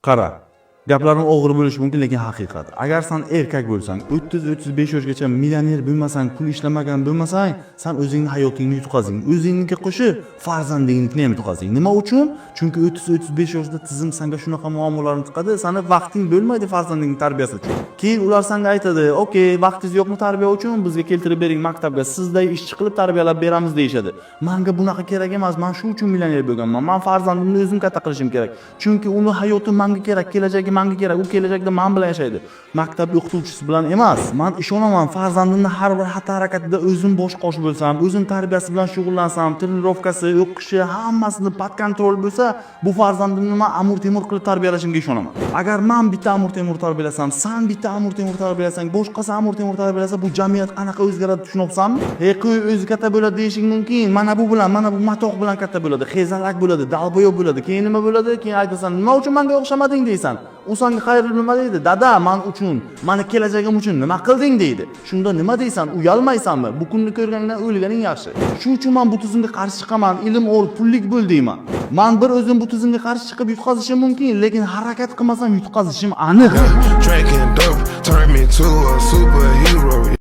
Qara. Gaplarim og'ir bo'lishi mumkin, lekin haqiqat. Agar sen erkak bo'lsang, 30-35 yoshgacha millioner bo'lmasang, pul ishlamagan bo'lmasang, sen o'zingning hayotingni yutqazing. O'zingniki qo'shib, farzandingnikini ham yutqazing. Nima uchun? Chunki 30-35 yoshda tizim senga shunaqa muammolarni tiqadi, seni vaqting bo'lmaydi farzandingning tarbiyasi uchun. Keyin ular senga aytadi, "Okey, vaqtingiz yo'qmi tarbiya uchun? Bizga keltirib bering maktabga, sizday ishchi qilib tarbiyalab beramiz" deyshadi. Menga bunaqa kerak emas. Men shu uchun millioner bo'lganman. Men farzandimni o'zim katta qilishim kerak. Chunki uni hayoti menga kerak, kelajagi menga kerak. U kelajakda men bilan yashaydi. Maktab o'qituvchisi bilan emas. Men ishonaman, farzandimning har bir xatti harakatida o'zim bosh qosh bo'lsam, o'zim tarbiyasi bilan shug'ullansam, trenirovkasi, o'qishi, hammasini pod kontrol bo'lsa, bu farzandimni men Amir Temur qilib tarbiyalashimga ishonaman. Agar men bitta Amir Temur tarbiyalasam, sen bitta Amir Temur tarbiyalasang, boshqasi Amir Temur tarbiyalasa, bu jamiyat qanaqa o'zgaradi tushunabsanmi? Qo'y o'zi katta bo'ladi deyishing mumkin. Mana bu bilan, mana bu matoq bilan katta bo'ladi, xezalak bo'ladi, dalboyoq bo'ladi. Keyin nima bo'ladi? Keyin aytasan, "Nima uchun menga o'xshamading?" deysan. U senga xayrli nima deydi? "Dada, men uchun, meni kelajagim uchun nima qilding?" deydi. Shunda nima deysan? Uyalmaysanmi? Bu kunni ko'rganingdan o'lganing yaxshi. Shu uchun men bu tizimga qarshi chiqaman. Ilm ol, pullik bo'l deyman. Men bir o'zim bu tizimga qarshi chiqib yutqazishim mumkin, lekin harakat qilmasam yutqazishim aniq. Drinking dope turned me to a superhero.